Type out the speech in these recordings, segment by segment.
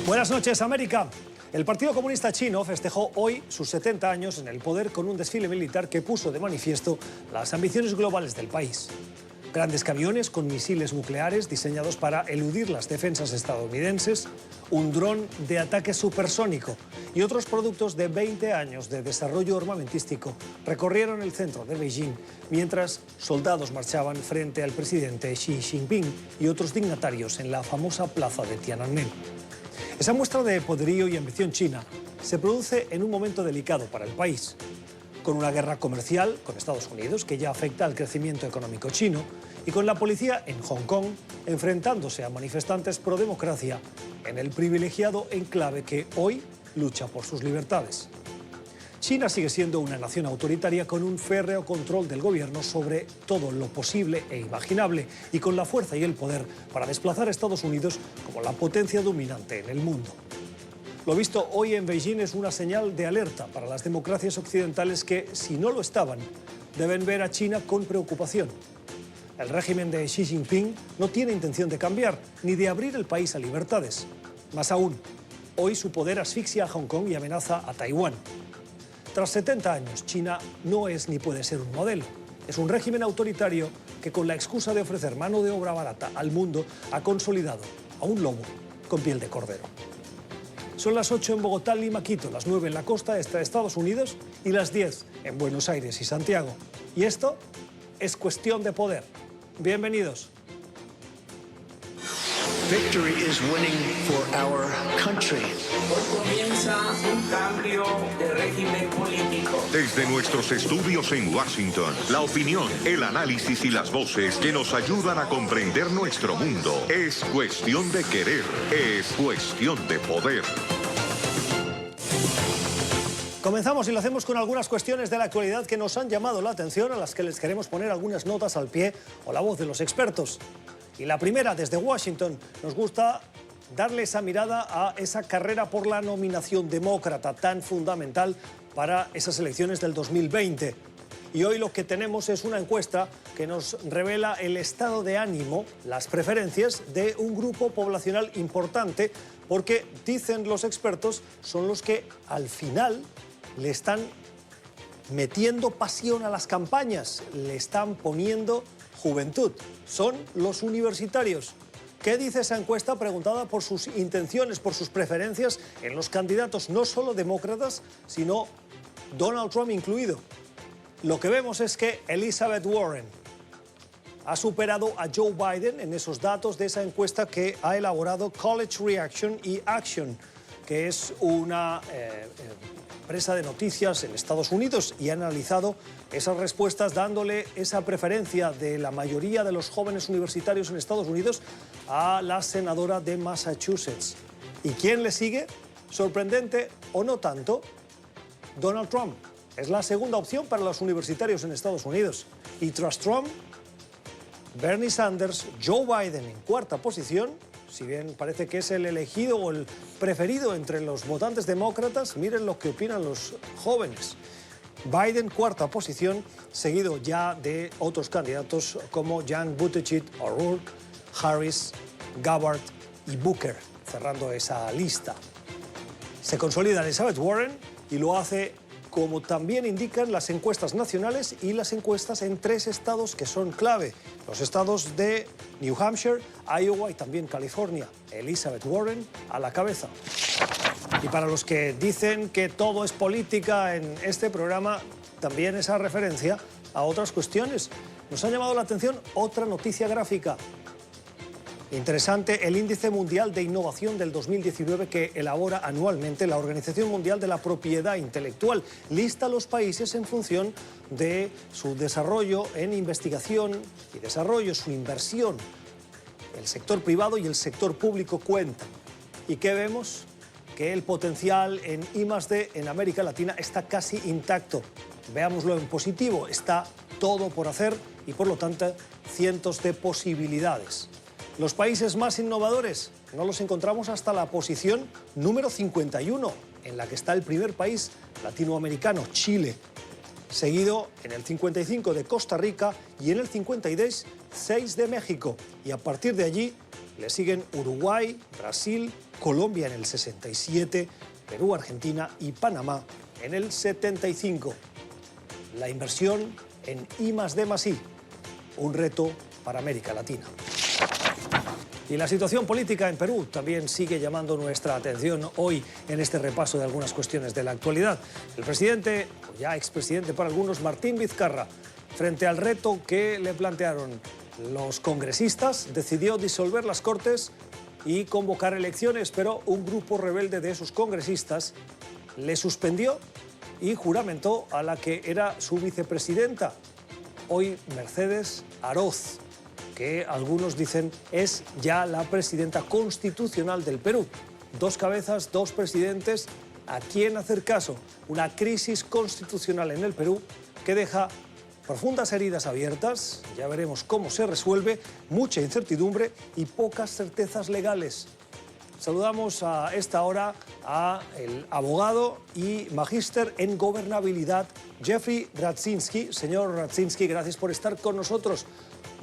Buenas noches, América. El Partido Comunista Chino festejó hoy sus 70 años en el poder con un desfile militar que puso de manifiesto las ambiciones globales del país. Grandes camiones con misiles nucleares diseñados para eludir las defensas estadounidenses, un dron de ataque supersónico y otros productos de 20 años de desarrollo armamentístico recorrieron el centro de Beijing mientras soldados marchaban frente al presidente Xi Jinping y otros dignatarios en la famosa plaza de Tiananmen. Esa muestra de poderío y ambición china se produce en un momento delicado para el país, con una guerra comercial con Estados Unidos que ya afecta al crecimiento económico chino y con la policía en Hong Kong enfrentándose a manifestantes pro democracia en el privilegiado enclave que hoy lucha por sus libertades. China sigue siendo una nación autoritaria con un férreo control del gobierno sobre todo lo posible e imaginable y con la fuerza y el poder para desplazar a Estados Unidos como la potencia dominante en el mundo. Lo visto hoy en Beijing es una señal de alerta para las democracias occidentales que, si no lo estaban, deben ver a China con preocupación. El régimen de Xi Jinping no tiene intención de cambiar ni de abrir el país a libertades. Más aún, hoy su poder asfixia a Hong Kong y amenaza a Taiwán. Tras 70 años, China no es ni puede ser un modelo. Es un régimen autoritario que, con la excusa de ofrecer mano de obra barata al mundo, ha consolidado a un lobo con piel de cordero. Son las 8 en Bogotá, Lima, Quito, las 9 en la costa este de Estados Unidos y las 10 en Buenos Aires y Santiago. Y esto es Cuestión de Poder. Bienvenidos. Victory is winning for our country. Hoy comienza un cambio de régimen político. Desde nuestros estudios en Washington, la opinión, el análisis y las voces que nos ayudan a comprender nuestro mundo. Es cuestión de querer, es cuestión de poder. Comenzamos y lo hacemos con algunas cuestiones de la actualidad que nos han llamado la atención, a las que les queremos poner algunas notas al pie o la voz de los expertos. Y la primera, desde Washington, nos gusta darle esa mirada a esa carrera por la nominación demócrata tan fundamental para esas elecciones del 2020. Y hoy lo que tenemos es una encuesta que nos revela el estado de ánimo, las preferencias de un grupo poblacional importante, porque, dicen los expertos, son los que al final le están metiendo pasión a las campañas, le están poniendo juventud. Son los universitarios. ¿Qué dice esa encuesta preguntada por sus intenciones, por sus preferencias en los candidatos no solo demócratas, sino Donald Trump incluido? Lo que vemos es que Elizabeth Warren ha superado a Joe Biden en esos datos de esa encuesta que ha elaborado College Reaction y Action, que es una empresa de noticias en Estados Unidos, y ha analizado esas respuestas dándole esa preferencia de la mayoría de los jóvenes universitarios en Estados Unidos a la senadora de Massachusetts. ¿Y quién le sigue? Sorprendente o no tanto, Donald Trump. Es la segunda opción para los universitarios en Estados Unidos. Y tras Trump, Bernie Sanders, Joe Biden en cuarta posición. Si bien parece que es el elegido o el preferido entre los votantes demócratas, miren lo que opinan los jóvenes. Biden, cuarta posición, seguido ya de otros candidatos como Jan Buttigieg, O'Rourke, Harris, Gabbard y Booker, cerrando esa lista. Se consolida Elizabeth Warren y lo hace, como también indican las encuestas nacionales y las encuestas en 3 estados que son clave. Los estados de New Hampshire, Iowa y también California. Elizabeth Warren a la cabeza. Y para los que dicen que todo es política en este programa, también esa referencia a otras cuestiones. Nos ha llamado la atención otra noticia gráfica. Interesante, el Índice Mundial de Innovación del 2019 que elabora anualmente la Organización Mundial de la Propiedad Intelectual. Lista a los países en función de su desarrollo en investigación y desarrollo, su inversión. El sector privado y el sector público cuentan. ¿Y qué vemos? Que el potencial en I+D en América Latina está casi intacto. Veámoslo en positivo, está todo por hacer y por lo tanto cientos de posibilidades. Los países más innovadores no los encontramos hasta la posición número 51, en la que está el primer país latinoamericano, Chile. Seguido en el 55 de Costa Rica y en el 56 de México. Y a partir de allí Le siguen Uruguay, Brasil, Colombia en el 67, Perú, Argentina y Panamá en el 75. La inversión en I+D+I, un reto para América Latina. Y la situación política en Perú también sigue llamando nuestra atención hoy en este repaso de algunas cuestiones de la actualidad. El presidente, o ya expresidente para algunos, Martín Vizcarra, frente al reto que le plantearon los congresistas, decidió disolver las Cortes y convocar elecciones, pero un grupo rebelde de esos congresistas le suspendió y juramentó a la que era su vicepresidenta, hoy Mercedes Aroz, que algunos dicen es ya la presidenta constitucional del Perú. Dos cabezas, dos presidentes, ¿a quién hacer caso? Una crisis constitucional en el Perú que deja profundas heridas abiertas, ya veremos cómo se resuelve, mucha incertidumbre y pocas certezas legales. Saludamos a esta hora al abogado y magíster en gobernabilidad, Jeffrey Radzinski. Señor Radzinski, gracias por estar con nosotros.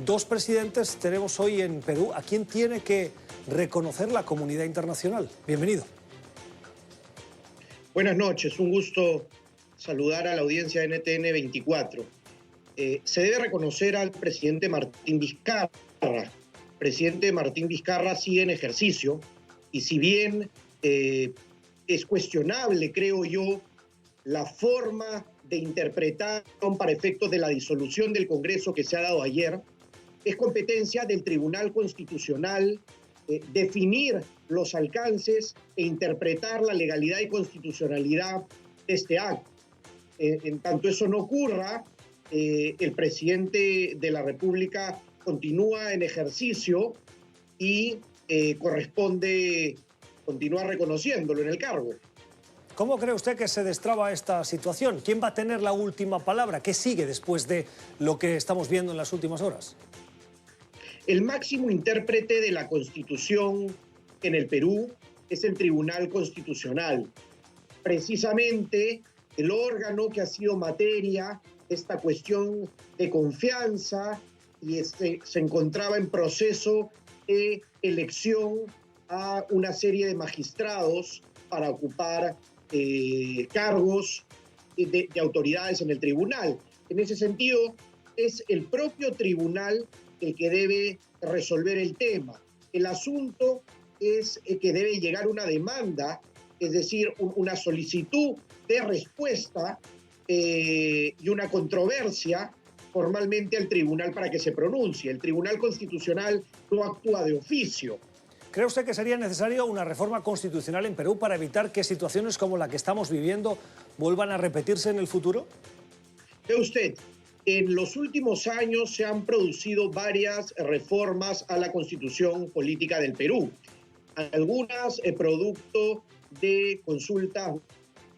Dos presidentes tenemos hoy en Perú. ¿A quién tiene que reconocer la comunidad internacional? Bienvenido. Buenas noches, un gusto saludar a la audiencia de NTN 24. Se debe reconocer al presidente Martín Vizcarra. Presidente Martín Vizcarra sigue en ejercicio y si bien es cuestionable, creo yo, la forma de interpretar para efectos de la disolución del Congreso que se ha dado ayer, es competencia del Tribunal Constitucional definir los alcances e interpretar la legalidad y constitucionalidad de este acto. En tanto eso no ocurra, el presidente de la República continúa en ejercicio y corresponde continuar reconociéndolo en el cargo. ¿Cómo cree usted que se destraba esta situación? ¿Quién va a tener la última palabra? ¿Qué sigue después de lo que estamos viendo en las últimas horas? El máximo intérprete de la Constitución en el Perú es el Tribunal Constitucional. Precisamente el órgano que ha sido materia de esta cuestión de confianza y se encontraba en proceso de elección a una serie de magistrados para ocupar cargos de autoridades en el tribunal. En ese sentido, es el propio tribunal el que debe resolver el tema. El asunto es que debe llegar una demanda, es decir, una solicitud de respuesta y una controversia formalmente al tribunal para que se pronuncie. El Tribunal Constitucional no actúa de oficio. ¿Cree usted que sería necesaria una reforma constitucional en Perú para evitar que situaciones como la que estamos viviendo vuelvan a repetirse en el futuro? Ve usted, en los últimos años se han producido varias reformas a la Constitución política del Perú. Algunas producto de consultas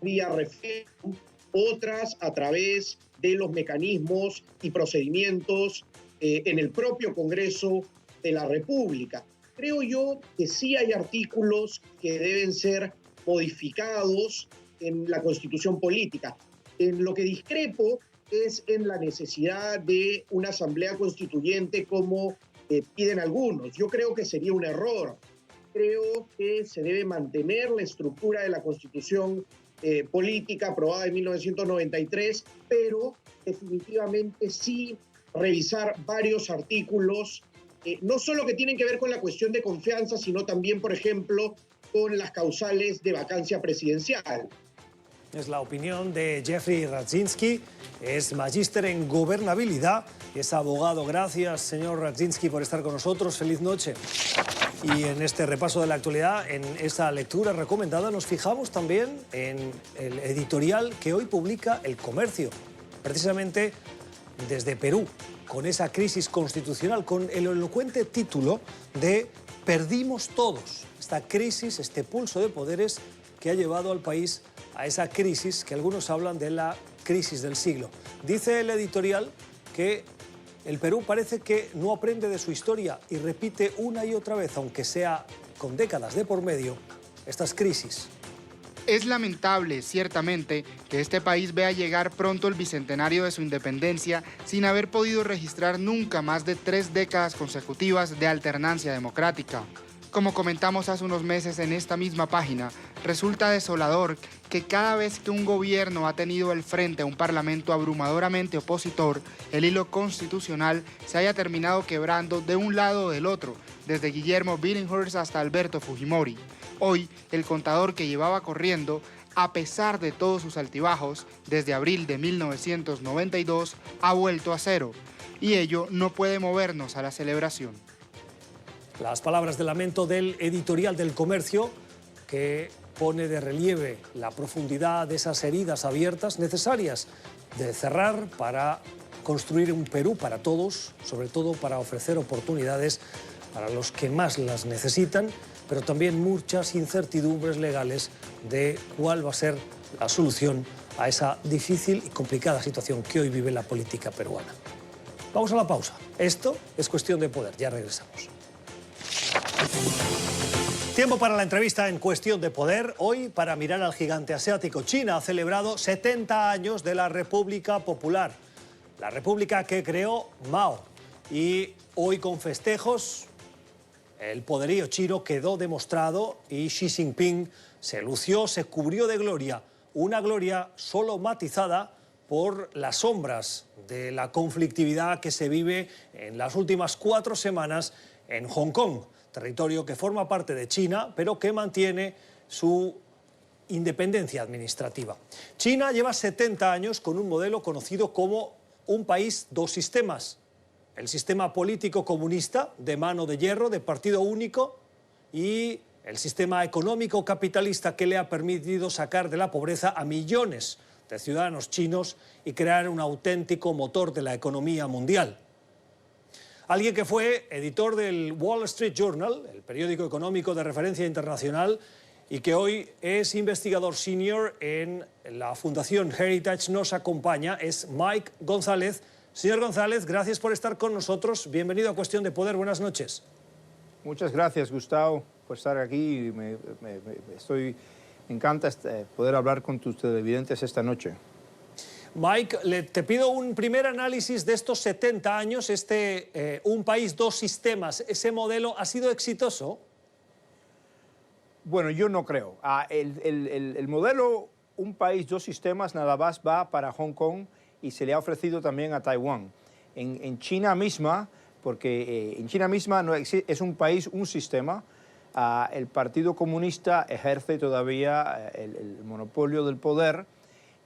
vía referéndum, otras a través de los mecanismos y procedimientos en el propio Congreso de la República. Creo yo que sí hay artículos que deben ser modificados en la Constitución política. En lo que discrepo es en la necesidad de una asamblea constituyente como piden algunos. Yo creo que sería un error. Creo que se debe mantener la estructura de la Constitución política aprobada en 1993, pero definitivamente sí revisar varios artículos, no solo que tienen que ver con la cuestión de confianza, sino también, por ejemplo, con las causales de vacancia presidencial. Es la opinión de Jeffrey Radzinski, es magíster en gobernabilidad, es abogado. Gracias, señor Radzinski, por estar con nosotros. Feliz noche. Y en este repaso de la actualidad, en esa lectura recomendada, nos fijamos también en el editorial que hoy publica El Comercio, precisamente desde Perú, con esa crisis constitucional, con el elocuente título de Perdimos todos. Esta crisis, este pulso de poderes que ha llevado al país a esa crisis que algunos hablan de la crisis del siglo. Dice el editorial que el Perú parece que no aprende de su historia y repite una y otra vez, aunque sea con décadas de por medio, estas crisis. Es lamentable, ciertamente, que este país vea llegar pronto el bicentenario de su independencia sin haber podido registrar nunca más de 3 décadas consecutivas de alternancia democrática. Como comentamos hace unos meses en esta misma página, resulta desolador que cada vez que un gobierno ha tenido al frente a un parlamento abrumadoramente opositor, el hilo constitucional se haya terminado quebrando de un lado o del otro, desde Guillermo Billinghurst hasta Alberto Fujimori. Hoy, el contador que llevaba corriendo, a pesar de todos sus altibajos, desde abril de 1992, ha vuelto a cero, y ello no puede movernos a la celebración. Las palabras de lamento del editorial del Comercio, que pone de relieve la profundidad de esas heridas abiertas necesarias de cerrar para construir un Perú para todos, sobre todo para ofrecer oportunidades para los que más las necesitan, pero también muchas incertidumbres legales de cuál va a ser la solución a esa difícil y complicada situación que hoy vive la política peruana. Vamos a la pausa. Esto es Cuestión de Poder. Ya regresamos. Tiempo para la entrevista en Cuestión de Poder. Hoy, para mirar al gigante asiático, China ha celebrado 70 años de la República Popular, la república que creó Mao. Y hoy, con festejos, el poderío chino quedó demostrado y Xi Jinping se lució, se cubrió de gloria, una gloria solo matizada por las sombras de la conflictividad que se vive en las últimas 4 semanas en Hong Kong, territorio que forma parte de China, pero que mantiene su independencia administrativa. China lleva 70 años con un modelo conocido como un país, 2 sistemas. El sistema político comunista, de mano de hierro, de partido único, y el sistema económico capitalista que le ha permitido sacar de la pobreza a millones de ciudadanos chinos y crear un auténtico motor de la economía mundial. Alguien que fue editor del Wall Street Journal, el periódico económico de referencia internacional, y que hoy es investigador senior en la Fundación Heritage, nos acompaña, es Mike González. Señor González, gracias por estar con nosotros. Bienvenido a Cuestión de Poder. Buenas noches. Muchas gracias, Gustavo, por estar aquí. Me encanta poder hablar con tus televidentes esta noche. Mike, te pido un primer análisis de estos 70 años, un país, 2 sistemas. ¿Ese modelo ha sido exitoso? Bueno, yo no creo. El modelo un país, 2 sistemas nada más va para Hong Kong y se le ha ofrecido también a Taiwán. En China misma, porque en China misma no es un país, un sistema, el Partido Comunista ejerce todavía el monopolio del poder,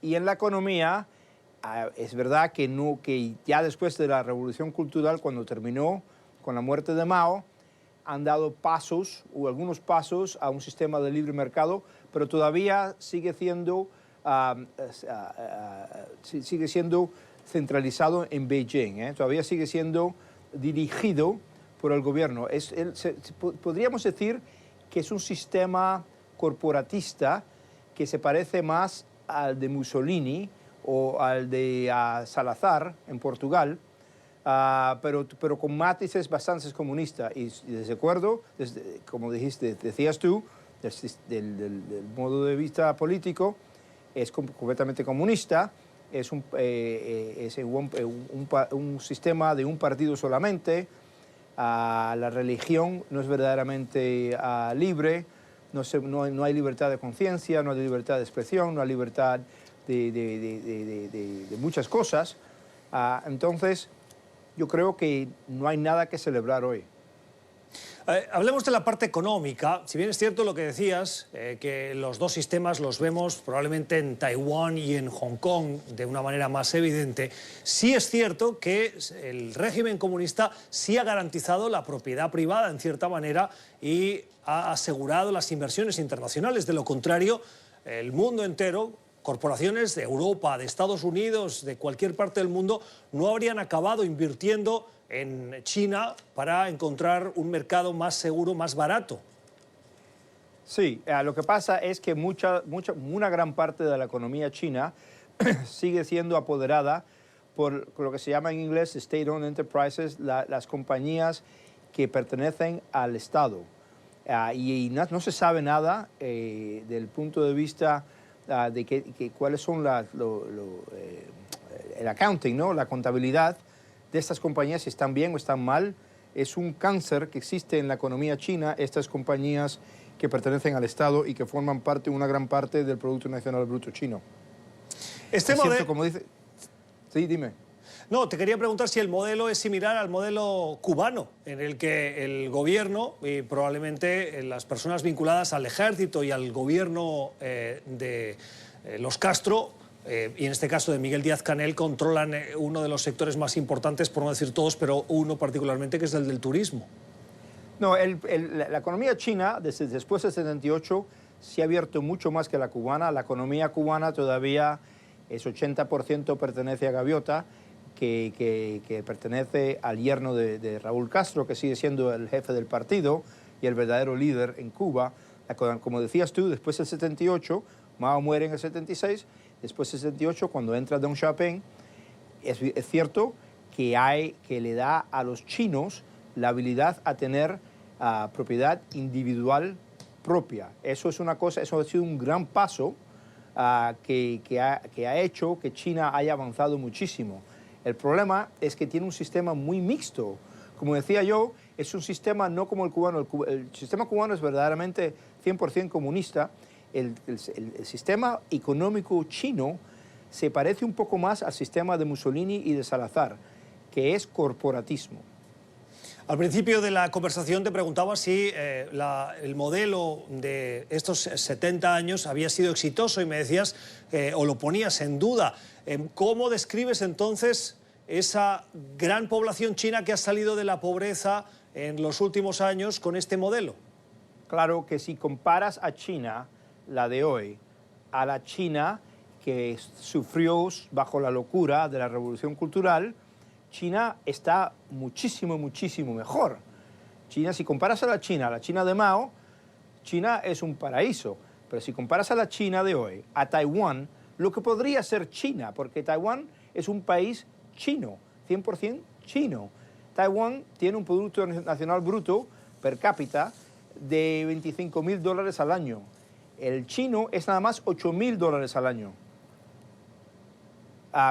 y en la economía es verdad que ya después de la Revolución Cultural, cuando terminó con la muerte de Mao, han dado pasos, o algunos pasos, a un sistema de libre mercado, pero todavía sigue siendo centralizado en Beijing, todavía sigue siendo dirigido por el gobierno. Podríamos decir que es un sistema corporatista que se parece más al de Mussolini o al de Salazar en Portugal, pero con matices bastante comunistas. Y de acuerdo, como decías tú, del modo de vista político, es completamente comunista, es un sistema de un partido solamente, la religión no es verdaderamente libre, no hay libertad de conciencia, no hay libertad de expresión, no hay libertad de muchas cosas. Entonces, yo creo que no hay nada que celebrar hoy. Hablemos de la parte económica. Si bien es cierto lo que decías, que los 2 sistemas los vemos probablemente en Taiwán y en Hong Kong de una manera más evidente, sí es cierto que el régimen comunista sí ha garantizado la propiedad privada en cierta manera y ha asegurado las inversiones internacionales. De lo contrario, el mundo entero, corporaciones de Europa, de Estados Unidos, de cualquier parte del mundo, no habrían acabado invirtiendo en China para encontrar un mercado más seguro, más barato. Sí, lo que pasa es que una gran parte de la economía china sigue siendo apoderada por lo que se llama en inglés State-Owned Enterprises, las compañías que pertenecen al Estado. y no se sabe nada del punto de vista de cuáles son el accounting, ¿no? La contabilidad de estas compañías, si están bien o están mal. Es un cáncer que existe en la economía china, estas compañías que pertenecen al Estado y que forman una gran parte del Producto Nacional Bruto chino. Este es cierto, modelo... como dice... Sí, dime. No, te quería preguntar si el modelo es similar al modelo cubano, en el que el gobierno y probablemente las personas vinculadas al ejército y al gobierno de los Castro, y en este caso de Miguel Díaz-Canel, controlan uno de los sectores más importantes, por no decir todos, pero uno particularmente, que es el del turismo. No, la economía china, después del 78, se ha abierto mucho más que la cubana. La economía cubana todavía es 80% pertenece a Gaviota, que pertenece al yerno de Raúl Castro, que sigue siendo el jefe del partido y el verdadero líder en Cuba. Como decías tú, después del 78, Mao muere en el 76, después del 78, cuando entra Deng Xiaoping, es cierto que le da a los chinos la habilidad a tener propiedad individual propia. Eso es una cosa, eso ha sido un gran paso que ha hecho que China haya avanzado muchísimo. El problema es que tiene un sistema muy mixto. Como decía yo, es un sistema no como el cubano. El sistema cubano es verdaderamente 100% comunista. El sistema económico chino se parece un poco más al sistema de Mussolini y de Salazar, que es corporatismo. Al principio de la conversación te preguntaba si el modelo de estos 70 años había sido exitoso y me decías, o lo ponías en duda. ¿Cómo describes entonces esa gran población china que ha salido de la pobreza en los últimos años con este modelo? Claro que si comparas a China, la de hoy, a la China que sufrió bajo la locura de la Revolución Cultural, China está muchísimo, muchísimo mejor. China, si comparas a la China de Mao, China es un paraíso. Pero si comparas a la China de hoy, a Taiwán, lo que podría ser China, porque Taiwán es un país chino, 100% chino. Taiwán tiene un Producto Nacional Bruto per cápita de $25.000 al año. El chino es nada más $8.000 al año.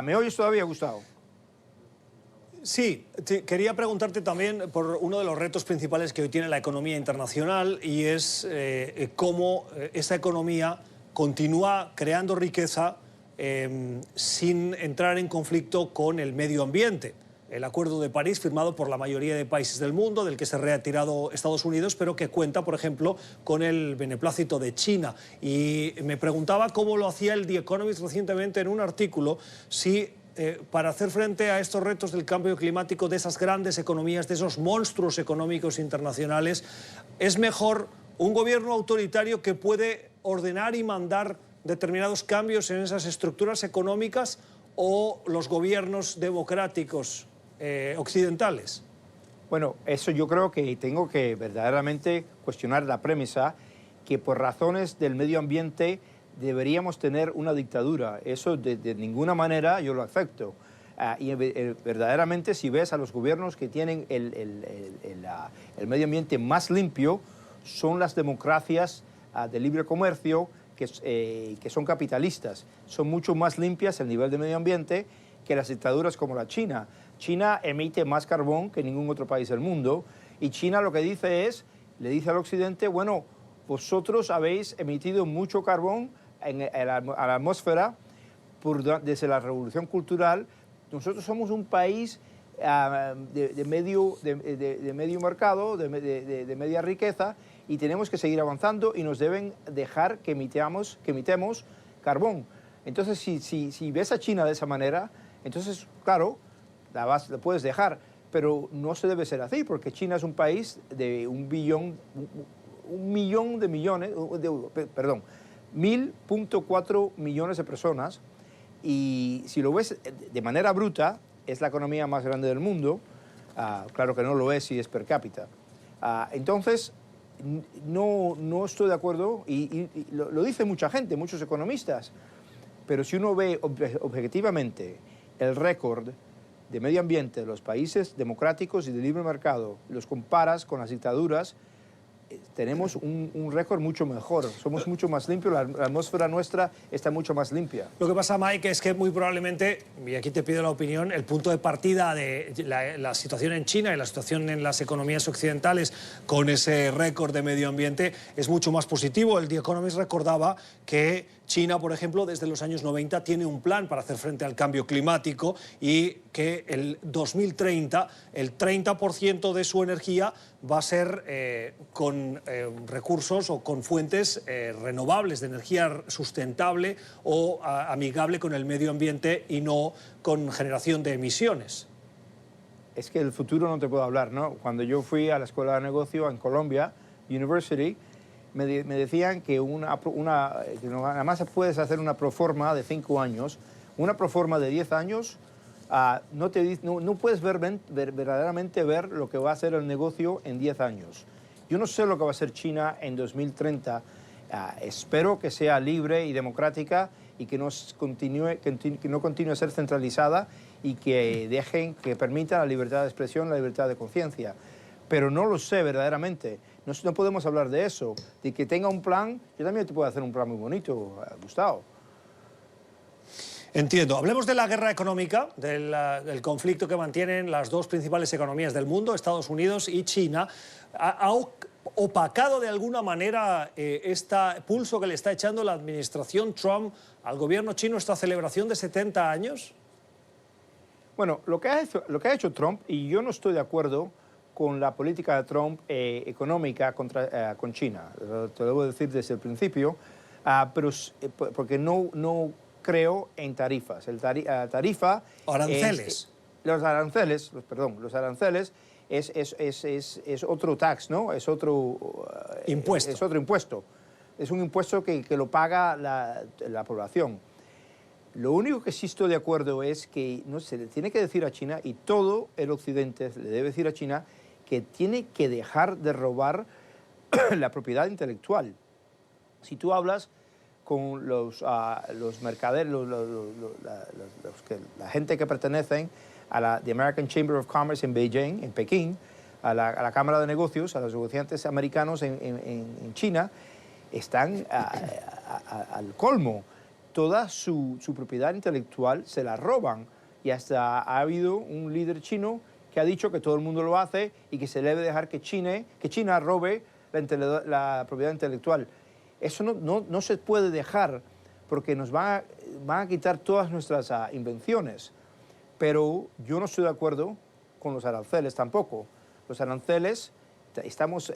¿Me oyes todavía, Gustavo? Sí, quería preguntarte también por uno de los retos principales que hoy tiene la economía internacional y es cómo esa economía continúa creando riqueza sin entrar en conflicto con el medio ambiente. El Acuerdo de París, firmado por la mayoría de países del mundo, del que se ha retirado Estados Unidos, pero que cuenta, por ejemplo, con el beneplácito de China. Y me preguntaba cómo lo hacía el The Economist recientemente en un artículo, si para hacer frente a estos retos del cambio climático, de esas grandes economías, de esos monstruos económicos internacionales, es mejor un gobierno autoritario que puede ordenar y mandar determinados cambios en esas estructuras económicas o los gobiernos democráticos occidentales. Bueno, eso yo creo que tengo que verdaderamente cuestionar la premisa que por razones del medio ambiente deberíamos tener una dictadura. Eso de ninguna manera yo lo acepto. Y verdaderamente si ves a los gobiernos que tienen el medio ambiente más limpio, son las democracias de libre comercio que son capitalistas. Son mucho más limpias el nivel de medio ambiente que las dictaduras como la China. China emite más carbón que ningún otro país del mundo y China lo que dice es, le dice al occidente, bueno, vosotros habéis emitido mucho carbón a la atmósfera desde la Revolución Cultural. Nosotros somos un país de medio mercado, de media riqueza, y tenemos que seguir avanzando y nos deben dejar que emitamos carbón. Entonces, si ves a China de esa manera, entonces, claro, la puedes dejar, pero no se debe ser así, porque China es un país de 1.4 millones de personas, y si lo ves de manera bruta, es la economía más grande del mundo. Claro que no lo es si es per cápita. Entonces, no estoy de acuerdo, y lo dice mucha gente, muchos economistas, pero si uno ve objetivamente el récord de medio ambiente de los países democráticos y de libre mercado, los comparas con las dictaduras, tenemos un récord mucho mejor, somos mucho más limpios, la atmósfera nuestra está mucho más limpia. Lo que pasa, Mike, es que muy probablemente, y aquí te pido la opinión, el punto de partida de la situación en China y la situación en las economías occidentales con ese récord de medio ambiente es mucho más positivo. El The Economist recordaba que China, por ejemplo, desde los años 90 tiene un plan para hacer frente al cambio climático y que el 2030 el 30% de su energía va a ser con recursos o con fuentes renovables de energía sustentable o amigable con el medio ambiente y no con generación de emisiones. Es que el futuro no te puedo hablar, ¿no? Cuando yo fui a la escuela de negocio en Columbia University, me decían que que nada más puedes hacer una proforma de 5 años, una proforma de 10 años, no puedes verdaderamente ver lo que va a ser el negocio en 10 años. Yo no sé lo que va a ser China en 2030. Espero que sea libre y democrática y que no continúe a ser centralizada y que permita la libertad de expresión, la libertad de conciencia. Pero no lo sé verdaderamente. No podemos hablar de eso. De que tenga un plan, yo también te puedo hacer un plan muy bonito, Gustavo. Entiendo. Hablemos de la guerra económica, del conflicto que mantienen las dos principales economías del mundo, Estados Unidos y China. ¿Ha opacado de alguna manera este pulso que le está echando la administración Trump al gobierno chino, esta celebración de 70 años? Bueno, lo que ha hecho Trump, y yo no estoy de acuerdo con la política de Trump económica con China, te lo debo decir desde el principio, porque no creo en tarifas. Aranceles. Los aranceles es otro tax, ¿no? Es otro impuesto. Es otro impuesto. Es un impuesto que lo paga la población. Lo único que sí estoy de acuerdo es que no se le tiene que decir a China, y todo el occidente le debe decir a China, que tiene que dejar de robar la propiedad intelectual. Si tú hablas con los mercaderes, la gente que pertenecen a la American Chamber of Commerce en Beijing, en Pekín, a la Cámara de Negocios, a los negociantes americanos en China, están al colmo. Toda su propiedad intelectual se la roban, y hasta ha habido un líder chino que ha dicho que todo el mundo lo hace y que se debe dejar que China robe la propiedad intelectual. Eso no se puede dejar, porque nos van a quitar todas nuestras invenciones. Pero yo no estoy de acuerdo con los aranceles tampoco. Los aranceles,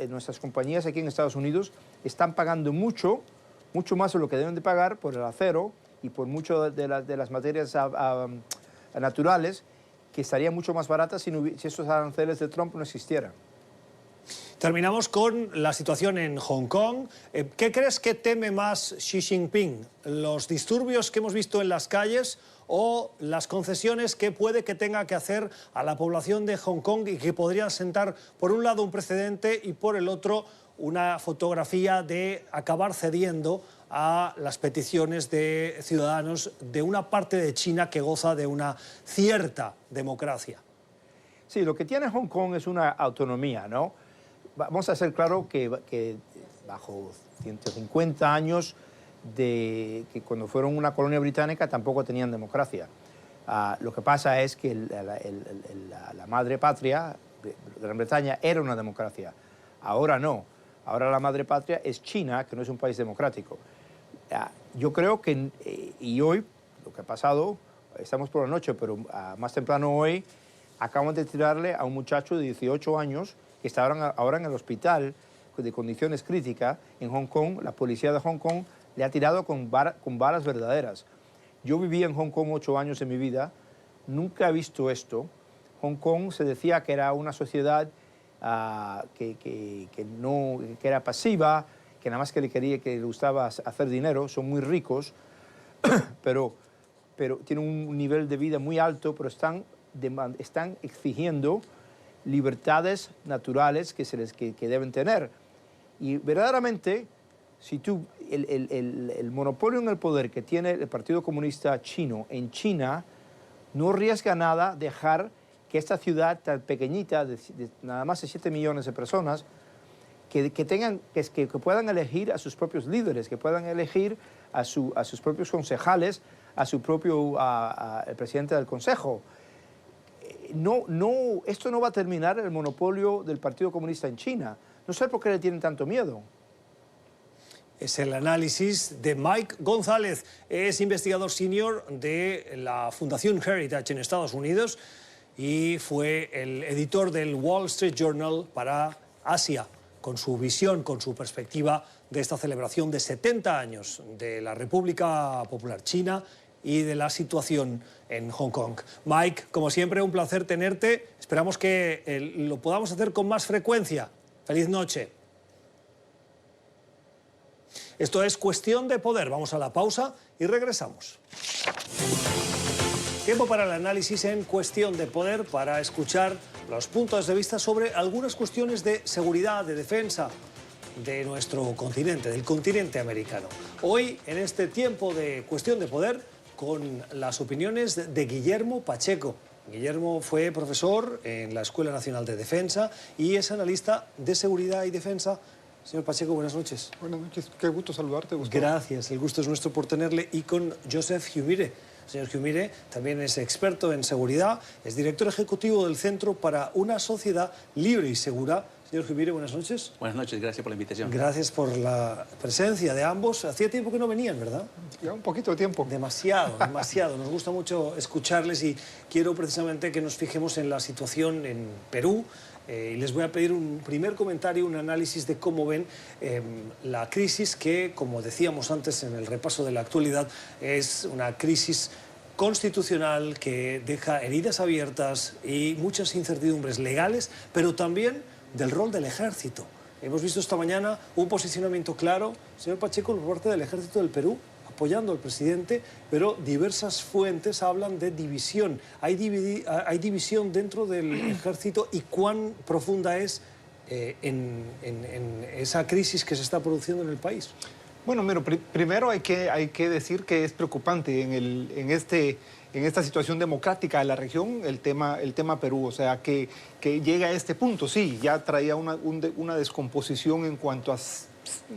nuestras compañías aquí en Estados Unidos están pagando mucho más de lo que deben de pagar por el acero y por mucho de las materias naturales, que estarían mucho más baratas si esos aranceles de Trump no existieran. Terminamos con la situación en Hong Kong. ¿Qué crees que teme más Xi Jinping? ¿Los disturbios que hemos visto en las calles o las concesiones que puede que tenga que hacer a la población de Hong Kong y que podrían sentar, por un lado, un precedente y por el otro, una fotografía de acabar cediendo a las peticiones de ciudadanos de una parte de China que goza de una cierta democracia? Sí, lo que tiene Hong Kong es una autonomía, ¿no? Vamos a ser claro que bajo 150 años que cuando fueron una colonia británica tampoco tenían democracia. Lo que pasa es que la madre patria, Gran Bretaña, era una democracia. Ahora no. Ahora la madre patria es China, que no es un país democrático. Yo creo que, y hoy, lo que ha pasado, estamos por la noche, pero más temprano hoy, acaban de tirarle a un muchacho de 18 años que está ahora en el hospital de condiciones críticas en Hong Kong. La policía de Hong Kong le ha tirado con balas verdaderas. Yo viví en Hong Kong 8 años de mi vida, nunca he visto esto. Hong Kong se decía que era una sociedad que era pasiva, que nada más que le gustaba hacer dinero. Son muy ricos, pero tienen un nivel de vida muy alto, pero están exigiendo libertades naturales que deben tener. Y verdaderamente, si el monopolio en el poder que tiene el Partido Comunista Chino en China, no arriesga nada dejar que esta ciudad tan pequeñita, de nada más de 7 millones de personas, que puedan elegir a sus propios líderes, que puedan elegir a sus propios concejales, a su propio el presidente del Consejo. Esto no va a terminar el monopolio del Partido Comunista en China. No sé por qué le tienen tanto miedo. Es el análisis de Mike González. Es investigador senior de la Fundación Heritage en Estados Unidos y fue el editor del Wall Street Journal para Asia, con su visión, con su perspectiva de esta celebración de 70 años de la República Popular China y de la situación en Hong Kong. Mike, como siempre, un placer tenerte. Esperamos que lo podamos hacer con más frecuencia. Feliz noche. Esto es Cuestión de Poder. Vamos a la pausa y regresamos. Tiempo para el análisis en Cuestión de Poder, para escuchar los puntos de vista sobre algunas cuestiones de seguridad, de defensa de nuestro continente, del continente americano. Hoy, en este tiempo de Cuestión de Poder, con las opiniones de Guillermo Pacheco. Guillermo fue profesor en la Escuela Nacional de Defensa y es analista de seguridad y defensa. Señor Pacheco, buenas noches. Buenas noches, qué gusto saludarte, Gustavo. Gracias, el gusto es nuestro por tenerle. Y con Joseph Humire. Señor Humire también es experto en seguridad, es director ejecutivo del Centro para una Sociedad Libre y Segura. Señor Humire, buenas noches. Buenas noches, gracias por la invitación. Gracias por la presencia de ambos. Hacía tiempo que no venían, ¿verdad? Ya un poquito de tiempo. Demasiado, demasiado. Nos gusta mucho escucharles y quiero precisamente que nos fijemos en la situación en Perú. Y les voy a pedir un primer comentario, un análisis de cómo ven la crisis que, como decíamos antes en el repaso de la actualidad, es una crisis constitucional que deja heridas abiertas y muchas incertidumbres legales, pero también del rol del ejército. Hemos visto esta mañana un posicionamiento claro, señor Pacheco, por parte del ejército del Perú, apoyando al presidente, pero diversas fuentes hablan de división. Hay división dentro del ejército y cuán profunda es en esa crisis que se está produciendo en el país. Bueno, mira, primero hay que decir que es preocupante en esta situación democrática de la región el tema Perú, o sea, que llega a este punto. Sí, ya traía una descomposición en cuanto a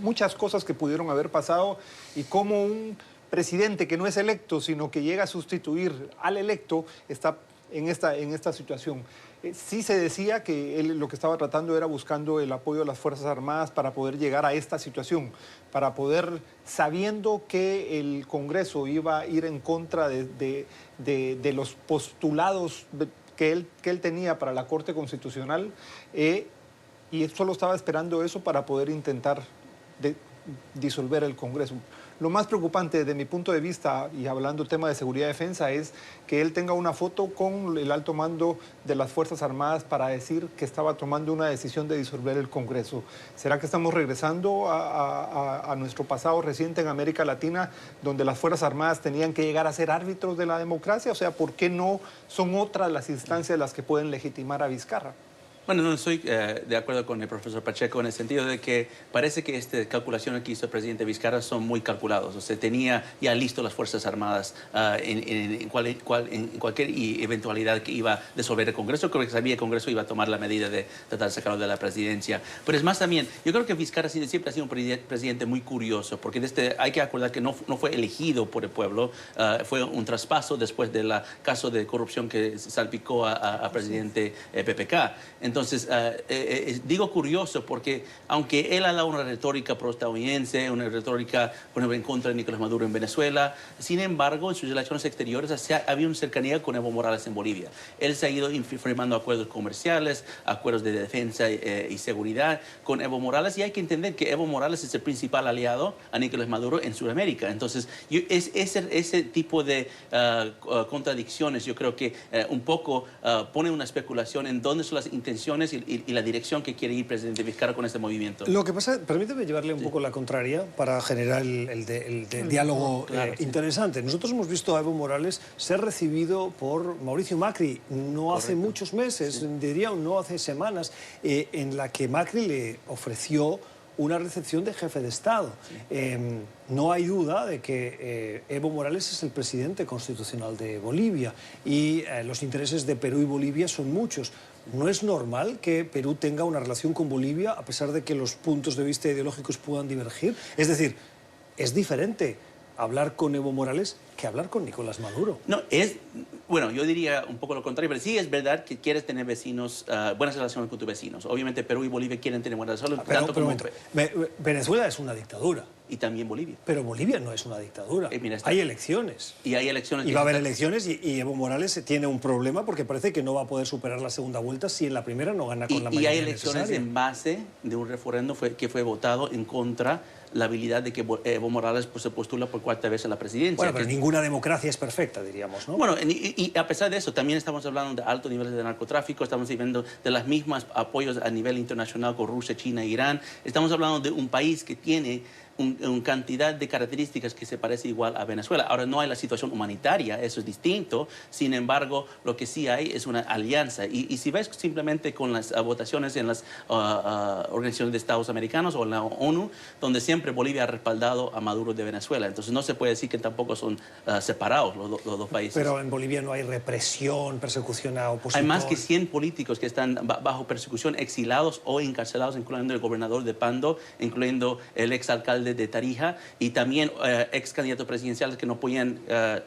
muchas cosas que pudieron haber pasado y cómo un presidente que no es electo, sino que llega a sustituir al electo, está en esta situación. Sí se decía que él lo que estaba tratando era buscando el apoyo de las Fuerzas Armadas para poder llegar a esta situación, para poder, sabiendo que el Congreso iba a ir en contra de los postulados que él tenía para la Corte Constitucional, y solo estaba esperando eso para poder intentar disolver el Congreso. Lo más preocupante desde mi punto de vista, y hablando tema de seguridad y defensa, es que él tenga una foto con el alto mando de las Fuerzas Armadas para decir que estaba tomando una decisión de disolver el Congreso. ¿Será que estamos regresando a nuestro pasado reciente en América Latina, donde las Fuerzas Armadas tenían que llegar a ser árbitros de la democracia? O sea, ¿por qué no son otras las instancias las que pueden legitimar a Vizcarra? Bueno, no estoy de acuerdo con el profesor Pacheco en el sentido de que parece que estas calculaciones que hizo el presidente Vizcarra son muy calculados. O sea, tenía ya listo las Fuerzas Armadas en cualquier eventualidad que iba a disolver el Congreso. Creo que sabía que el Congreso iba a tomar la medida de tratar de sacarlo de la presidencia. Pero es más también, yo creo que Vizcarra siempre ha sido un presidente muy curioso, porque hay que acordar que no fue elegido por el pueblo, fue un traspaso después del caso de corrupción que salpicó a presidente PPK. Entonces, digo curioso porque aunque él ha dado una retórica pro-estadounidense, una retórica, por ejemplo, en contra de Nicolás Maduro en Venezuela, sin embargo, en sus relaciones exteriores había una cercanía con Evo Morales en Bolivia. Él se ha ido firmando acuerdos comerciales, acuerdos de defensa y seguridad con Evo Morales, y hay que entender que Evo Morales es el principal aliado a Nicolás Maduro en Sudamérica. Entonces, ese tipo de contradicciones, yo creo que un poco pone una especulación en dónde son las intenciones y la dirección que quiere ir presidente Vizcarra con este movimiento. Lo que pasa, permíteme llevarle un poco la contraria para generar el diálogo interesante. Nosotros hemos visto a Evo Morales ser recibido por Mauricio Macri no hace muchos meses, diría no hace semanas, en la que Macri le ofreció una recepción de jefe de Estado. No hay duda de que Evo Morales es el presidente constitucional de Bolivia y los intereses de Perú y Bolivia son muchos. ¿no es normal que Perú tenga una relación con Bolivia a pesar de que los puntos de vista ideológicos puedan divergir? Es decir, es diferente hablar con Evo Morales que hablar con Nicolás Maduro. No, bueno, yo diría un poco lo contrario, pero sí es verdad que quieres tener vecinos, buenas relaciones con tus vecinos. Obviamente Perú y Bolivia quieren tener buenas relaciones. Venezuela es una dictadura. Y también Bolivia. Pero Bolivia no es una dictadura. Hay elecciones. Y hay elecciones. Y va a haber elecciones y Evo Morales tiene un problema porque parece que no va a poder superar la segunda vuelta si en la primera no gana con la mayoría Y hay elecciones necesaria. en base de un referéndum que fue votado en contra la habilidad de que Evo Morales pues, se postula por cuarta vez a la presidencia. Bueno, pero ninguna democracia es perfecta, diríamos, ¿no? Bueno, y a pesar de eso, también estamos hablando de altos niveles de narcotráfico, estamos viendo de las mismas apoyos a nivel internacional con Rusia, China e Irán. Estamos hablando de un país que tiene una cantidad de características que se parece igual a Venezuela. Ahora, no hay la situación humanitaria, eso es distinto. Sin embargo, lo que sí hay es una alianza. Y si ves simplemente con las votaciones en las organizaciones de Estados Americanos o en la ONU, donde siempre Bolivia ha respaldado a Maduro de Venezuela. Entonces, no se puede decir que tampoco son separados los dos países. Pero en Bolivia no hay represión, persecución a opositores. Hay más que 100 políticos que están bajo persecución, exilados o encarcelados, incluyendo el gobernador de Pando, incluyendo el exalcalde de Tarija y también ex candidatos presidenciales que no podían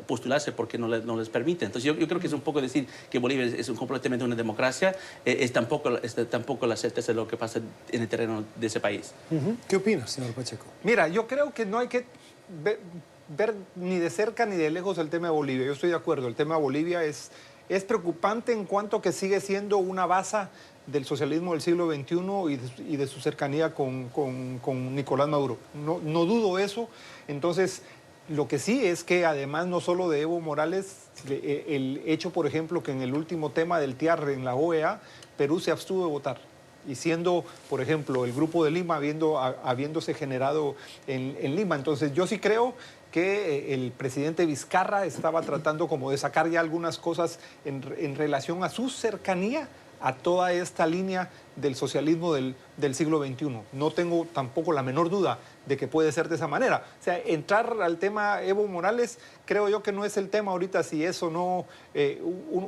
postularse porque no les permiten. Entonces yo creo que es un poco decir que Bolivia es completamente una democracia, es tampoco la certeza de lo que pasa en el terreno de ese país. ¿Qué opinas, señor Pacheco? Mira, yo creo que no hay que ver ni de cerca ni de lejos el tema de Bolivia. Yo estoy de acuerdo, el tema de Bolivia es preocupante en cuanto que sigue siendo una base del socialismo del siglo XXI y de su cercanía con Nicolás Maduro. No dudo eso. Entonces, lo que sí es que además no solo de Evo Morales, el hecho, por ejemplo, que en el último tema del TIAR en la OEA, Perú se abstuvo de votar. Y siendo, por ejemplo, el Grupo de Lima habiéndose generado en Lima. Entonces, yo sí creo que el presidente Vizcarra estaba tratando como de sacar ya algunas cosas en relación a su cercanía a toda esta línea del socialismo del siglo XXI. No tengo tampoco la menor duda de que puede ser de esa manera. O sea, entrar al tema Evo Morales, creo yo que no es el tema ahorita si es o no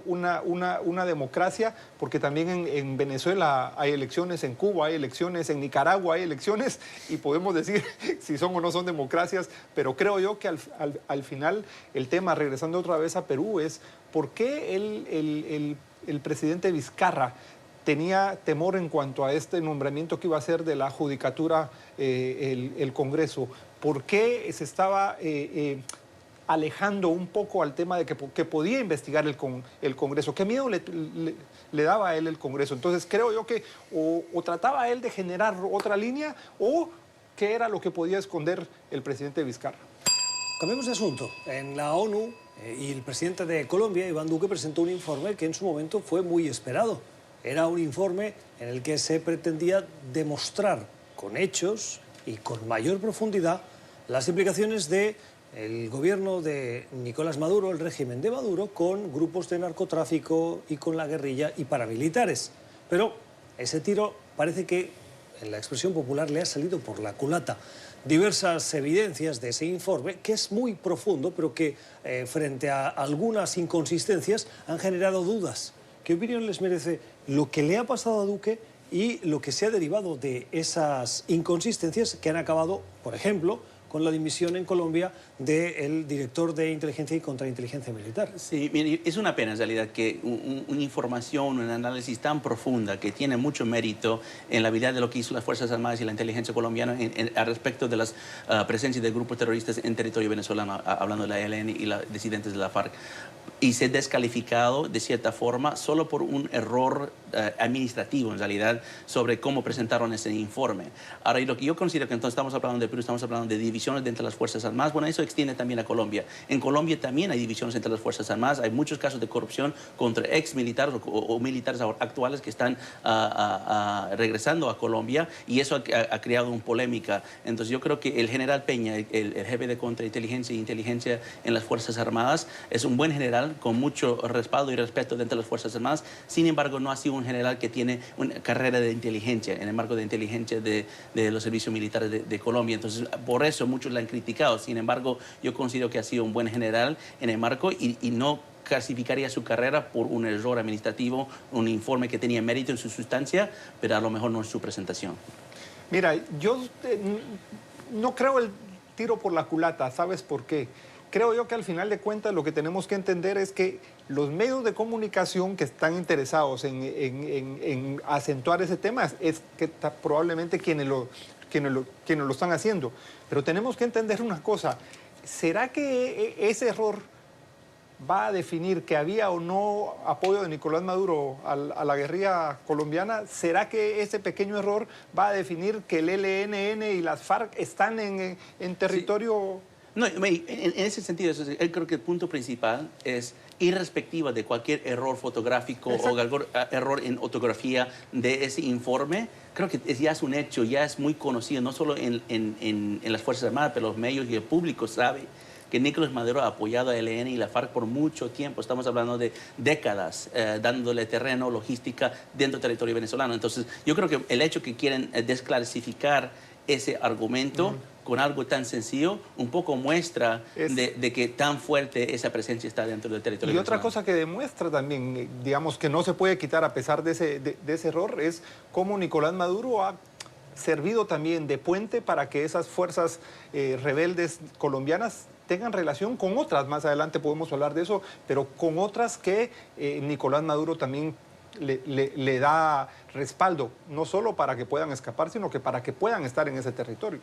una democracia, porque también en Venezuela hay elecciones, en Cuba hay elecciones, en Nicaragua hay elecciones, y podemos decir si son o no son democracias, pero creo yo que al final el tema, regresando otra vez a Perú, es por qué el presidente Vizcarra tenía temor en cuanto a este nombramiento que iba a ser de la judicatura el Congreso. ¿Por qué se estaba alejando un poco al tema de que podía investigar el Congreso? ¿Qué miedo le daba a él el Congreso? Entonces creo yo que o trataba él de generar otra línea o qué era lo que podía esconder el presidente Vizcarra. Cambiemos de asunto. En la ONU y el presidente de Colombia, Iván Duque, presentó un informe que en su momento fue muy esperado. Era un informe en el que se pretendía demostrar con hechos y con mayor profundidad las implicaciones del gobierno de Nicolás Maduro, el régimen de Maduro, con grupos de narcotráfico y con la guerrilla y paramilitares. Pero ese tiro parece que, en la expresión popular, le ha salido por la culata. Diversas evidencias de ese informe, que es muy profundo, pero que frente a algunas inconsistencias han generado dudas. ¿Qué opinión les merece lo que le ha pasado a Duque y lo que se ha derivado de esas inconsistencias que han acabado, por ejemplo, con la dimisión en Colombia del director de inteligencia y contrainteligencia militar? Sí, mire, es una pena en realidad que una información, un análisis tan profunda que tiene mucho mérito en la habilidad de lo que hizo las Fuerzas Armadas y la inteligencia colombiana al respecto de las presencias de grupos terroristas en territorio venezolano, hablando de la ELN y los disidentes de la FARC, y ser descalificado de cierta forma solo por un error administrativo en realidad sobre cómo presentaron ese informe. Ahora, y lo que yo considero que entonces estamos hablando de Perú, estamos hablando de divisiones dentro de las Fuerzas Armadas. Bueno, eso extiende también a Colombia. En Colombia también hay divisiones entre las Fuerzas Armadas, hay muchos casos de corrupción contra ex militares o militares actuales que están regresando a Colombia, y eso ha creado una polémica. Entonces yo creo que el general Peña, el jefe de contrainteligencia e inteligencia en las Fuerzas Armadas, es un buen general con mucho respaldo y respeto dentro de las Fuerzas Armadas. Sin embargo, no ha sido un general que tiene una carrera de inteligencia, en el marco de inteligencia de los servicios militares de Colombia. Entonces, por eso muchos la han criticado. Sin embargo, yo considero que ha sido un buen general en el marco y no clasificaría su carrera por un error administrativo, un informe que tenía mérito en su sustancia, pero a lo mejor no en su presentación. Mira, yo no creo el tiro por la culata, ¿sabes por qué? Creo yo que al final de cuentas lo que tenemos que entender es que los medios de comunicación que están interesados en acentuar ese tema es que probablemente quienes lo están haciendo. Pero tenemos que entender una cosa, ¿será que ese error va a definir que había o no apoyo de Nicolás Maduro a la guerrilla colombiana? ¿Será que ese pequeño error va a definir que el ELN y las FARC están en territorio...? Sí. No, en ese sentido, yo creo que el punto principal es, irrespectiva de cualquier error fotográfico o algún error en ortografía de ese informe, creo que ya es un hecho, ya es muy conocido, no solo en las Fuerzas Armadas, pero los medios y el público sabe que Nicolás Maduro ha apoyado a ELN y la FARC por mucho tiempo. Estamos hablando de décadas, dándole terreno, logística dentro del territorio venezolano. Entonces, yo creo que el hecho que quieren desclasificar ese argumento con algo tan sencillo, un poco muestra de que tan fuerte esa presencia está dentro del territorio venezolano. Y otra cosa que demuestra también, digamos, que no se puede quitar a pesar de ese error, es cómo Nicolás Maduro ha servido también de puente para que esas fuerzas rebeldes colombianas tengan relación con otras. Más adelante podemos hablar de eso, pero con otras que Nicolás Maduro también le da respaldo, no solo para que puedan escapar, sino que para que puedan estar en ese territorio.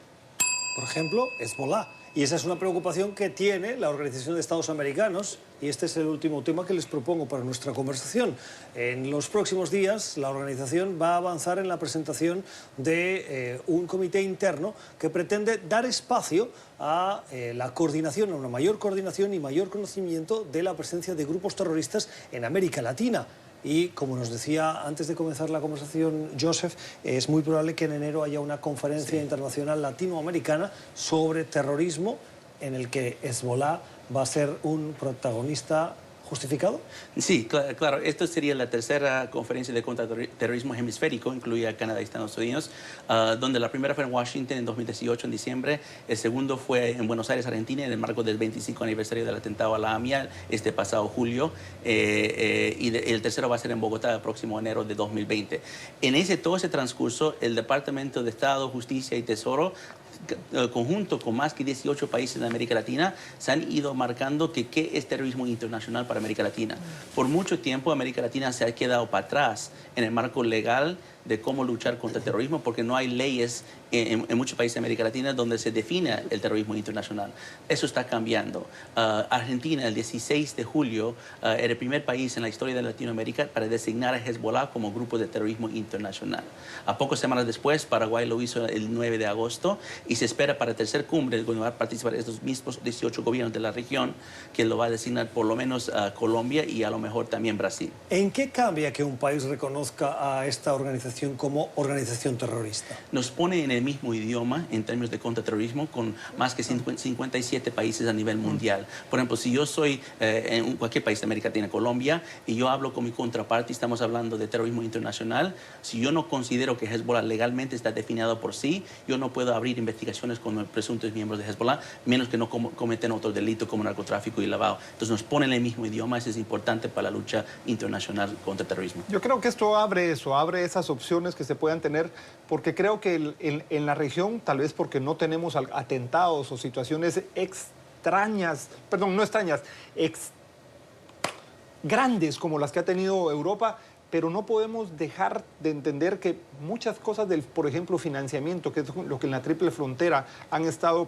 Por ejemplo, Hezbolá. Y esa es una preocupación que tiene la Organización de Estados Americanos, y este es el último tema que les propongo para nuestra conversación. En los próximos días, la organización va a avanzar en la presentación de un comité interno que pretende dar espacio a la coordinación, a una mayor coordinación y mayor conocimiento de la presencia de grupos terroristas en América Latina. Y, como nos decía antes de comenzar la conversación Joseph, es muy probable que en enero haya una conferencia internacional latinoamericana sobre terrorismo en el que Hezbolá va a ser un protagonista justificado. Sí, claro. Esto sería la tercera conferencia de contraterrorismo hemisférico, incluía Canadá y Estados Unidos, donde la primera fue en Washington en 2018, en diciembre. El segundo fue en Buenos Aires, Argentina, en el marco del 25 aniversario del atentado a la AMIA, este pasado julio. Y el tercero va a ser en Bogotá el próximo enero de 2020. En todo ese transcurso, el Departamento de Estado, Justicia y Tesoro, conjunto con más que 18 países de América Latina, se han ido marcando qué es terrorismo internacional para América Latina. Por mucho tiempo América Latina se ha quedado para atrás en el marco legal de cómo luchar contra el terrorismo, porque no hay leyes en muchos países de América Latina donde se define el terrorismo internacional. Eso está cambiando. Argentina, el 16 de julio, era el primer país en la historia de Latinoamérica para designar a Hezbolá como grupo de terrorismo internacional. A pocas semanas después, Paraguay lo hizo el 9 de agosto y se espera para la tercera cumbre, donde van a participar estos mismos 18 gobiernos de la región, que lo va a designar por lo menos Colombia y a lo mejor también Brasil. ¿En qué cambia que un país reconozca a esta organización como organización terrorista? Nos pone en el mismo idioma en términos de contraterrorismo con más que 57 países a nivel mundial. Por ejemplo, si yo soy en cualquier país de América Latina, Colombia, y yo hablo con mi contraparte, estamos hablando de terrorismo internacional, si yo no considero que Hezbollah legalmente está definido por sí, yo no puedo abrir investigaciones con presuntos miembros de Hezbollah, menos que no cometen otro delito como narcotráfico y lavado. Entonces nos pone en el mismo idioma, eso es importante para la lucha internacional contra el terrorismo. Yo creo que esto abre esas opciones que se puedan tener, porque creo que en la región, tal vez porque no tenemos atentados o situaciones grandes como las que ha tenido Europa, pero no podemos dejar de entender que muchas cosas del, por ejemplo, financiamiento, que es lo que en la triple frontera han estado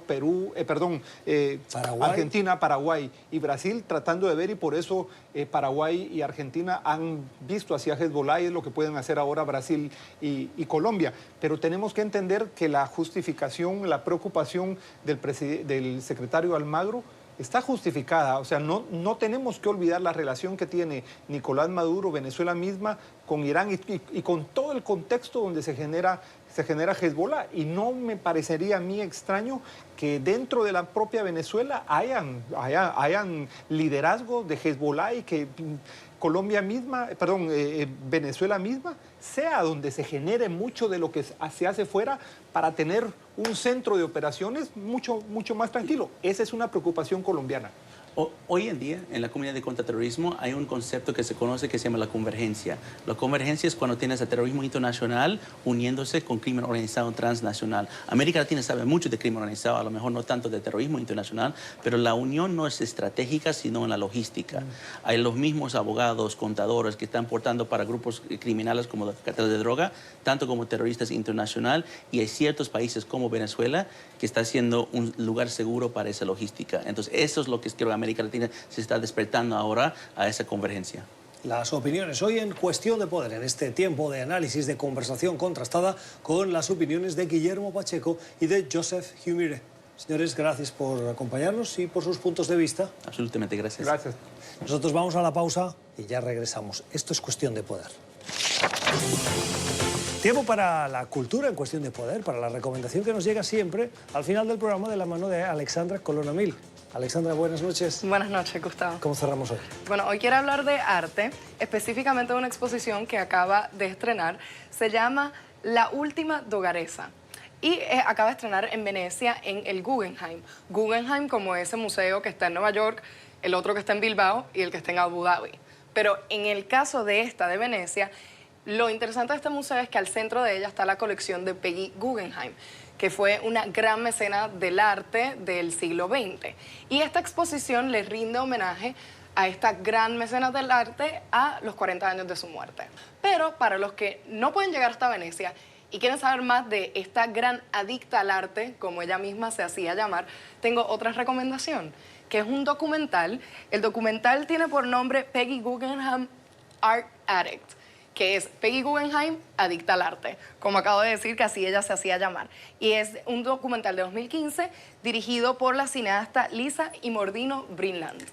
Argentina, Paraguay y Brasil tratando de ver, y por eso Paraguay y Argentina han visto hacia Hezbollah, y es lo que pueden hacer ahora Brasil y Colombia. Pero tenemos que entender que la justificación, la preocupación del secretario Almagro está justificada. O sea, no tenemos que olvidar la relación que tiene Nicolás Maduro, Venezuela misma, con Irán y con todo el contexto donde se genera Hezbollah. Y no me parecería a mí extraño que dentro de la propia Venezuela hayan liderazgos de Hezbollah, y que Venezuela misma sea donde se genere mucho de lo que se hace fuera, para tener un centro de operaciones mucho más tranquilo. Esa es una preocupación colombiana. Hoy en día, en la comunidad de contraterrorismo, hay un concepto que se conoce que se llama la convergencia. La convergencia es cuando tienes el terrorismo internacional uniéndose con crimen organizado transnacional. América Latina sabe mucho de crimen organizado, a lo mejor no tanto de terrorismo internacional, pero la unión no es estratégica, sino en la logística. Hay los mismos abogados, contadores que están portando para grupos criminales como los carteles de droga, tanto como terroristas internacional, y hay ciertos países como Venezuela que está siendo un lugar seguro para esa logística. Entonces, eso es lo que creo que América Latina se está despertando ahora a esa convergencia. Las opiniones hoy en Cuestión de Poder, en este tiempo de análisis, de conversación contrastada con las opiniones de Guillermo Pacheco y de Joseph Humire. Señores, gracias por acompañarnos y por sus puntos de vista. Absolutamente, gracias. Gracias. Nosotros vamos a la pausa y ya regresamos. Esto es Cuestión de Poder. Tiempo para la cultura en Cuestión de Poder, para la recomendación que nos llega siempre al final del programa de la mano de Alexandra Colonamil. Alexandra, buenas noches. Buenas noches, Gustavo. ¿Cómo cerramos hoy? Bueno, hoy quiero hablar de arte, específicamente de una exposición que acaba de estrenar. Se llama La Última Dogaresa. Y acaba de estrenar en Venecia, en el Guggenheim. Guggenheim como ese museo que está en Nueva York, el otro que está en Bilbao y el que está en Abu Dhabi. Pero en el caso de esta de Venecia, lo interesante de este museo es que al centro de ella está la colección de Peggy Guggenheim, que fue una gran mecena del arte del siglo XX. Y esta exposición le rinde homenaje a esta gran mecena del arte a los 40 años de su muerte. Pero para los que no pueden llegar hasta Venecia y quieren saber más de esta gran adicta al arte, como ella misma se hacía llamar, tengo otra recomendación, que es un documental. El documental tiene por nombre Peggy Guggenheim Art Addict, que es Peggy Guggenheim, adicta al arte, como acabo de decir, que así ella se hacía llamar. Y es un documental de 2015 dirigido por la cineasta Lisa Imordino Brinland.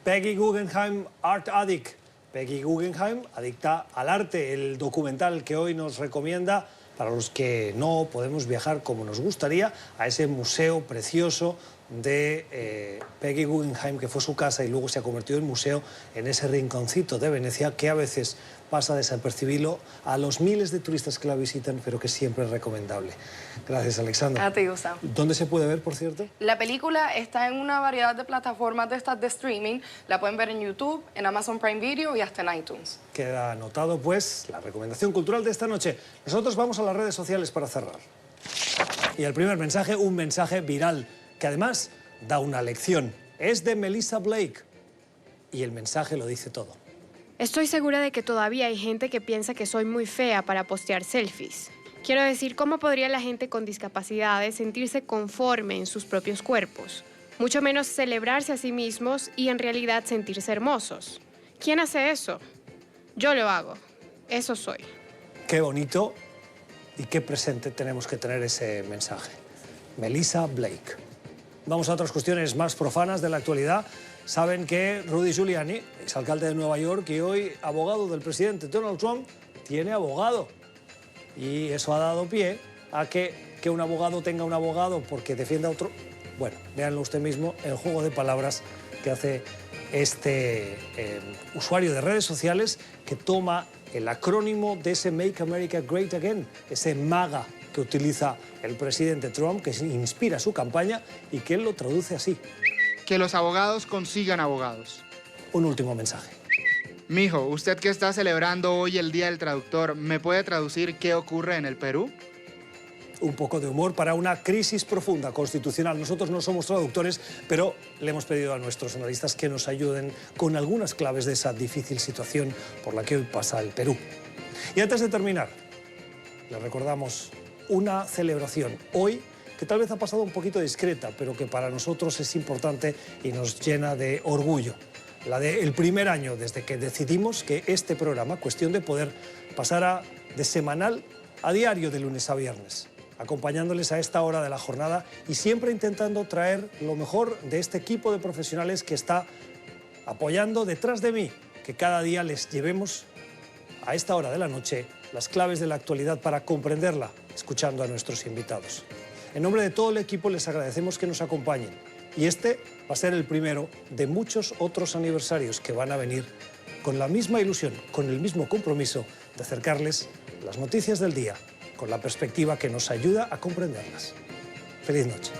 Peggy Guggenheim Art Addict. Peggy Guggenheim, adicta al arte, el documental que hoy nos recomienda para los que no podemos viajar como nos gustaría a ese museo precioso de Peggy Guggenheim, que fue su casa y luego se ha convertido en museo en ese rinconcito de Venecia que a veces pasa desapercibido a los miles de turistas que la visitan, pero que siempre es recomendable. Gracias, Alexandra. A ti, Gustavo. ¿Dónde se puede ver, por cierto? La película está en una variedad de plataformas de estas de streaming. La pueden ver en YouTube, en Amazon Prime Video y hasta en iTunes. Queda anotado, pues, la recomendación cultural de esta noche. Nosotros vamos a las redes sociales para cerrar. Y el primer mensaje, un mensaje viral, que además da una lección. Es de Melissa Blake. Y el mensaje lo dice todo. Estoy segura de que todavía hay gente que piensa que soy muy fea para postear selfies. Quiero decir, ¿cómo podría la gente con discapacidades sentirse conforme en sus propios cuerpos? Mucho menos celebrarse a sí mismos y en realidad sentirse hermosos. ¿Quién hace eso? Yo lo hago. Eso soy. Qué bonito y qué presente tenemos que tener ese mensaje. Melissa Blake. Vamos a otras cuestiones más profanas de la actualidad. Saben que Rudy Giuliani, exalcalde de Nueva York y hoy abogado del presidente Donald Trump, tiene abogado. Y eso ha dado pie a que un abogado tenga un abogado porque defienda a otro. Bueno, véanlo usted mismo, el juego de palabras que hace este usuario de redes sociales que toma el acrónimo de ese Make America Great Again, ese MAGA que utiliza el presidente Trump, que inspira su campaña y que él lo traduce así. Que los abogados consigan abogados. Un último mensaje. Mijo, usted que está celebrando hoy el Día del Traductor, ¿me puede traducir qué ocurre en el Perú? Un poco de humor para una crisis profunda constitucional. Nosotros no somos traductores, pero le hemos pedido a nuestros analistas que nos ayuden con algunas claves de esa difícil situación por la que hoy pasa el Perú. Y antes de terminar, le recordamos una celebración hoy que tal vez ha pasado un poquito discreta, pero que para nosotros es importante y nos llena de orgullo. La del primer año desde que decidimos que este programa, Cuestión de Poder, pasara de semanal a diario de lunes a viernes, acompañándoles a esta hora de la jornada y siempre intentando traer lo mejor de este equipo de profesionales que está apoyando detrás de mí, que cada día les llevemos a esta hora de la noche las claves de la actualidad para comprenderla, escuchando a nuestros invitados. En nombre de todo el equipo les agradecemos que nos acompañen y este va a ser el primero de muchos otros aniversarios que van a venir con la misma ilusión, con el mismo compromiso de acercarles las noticias del día con la perspectiva que nos ayuda a comprenderlas. Feliz noche.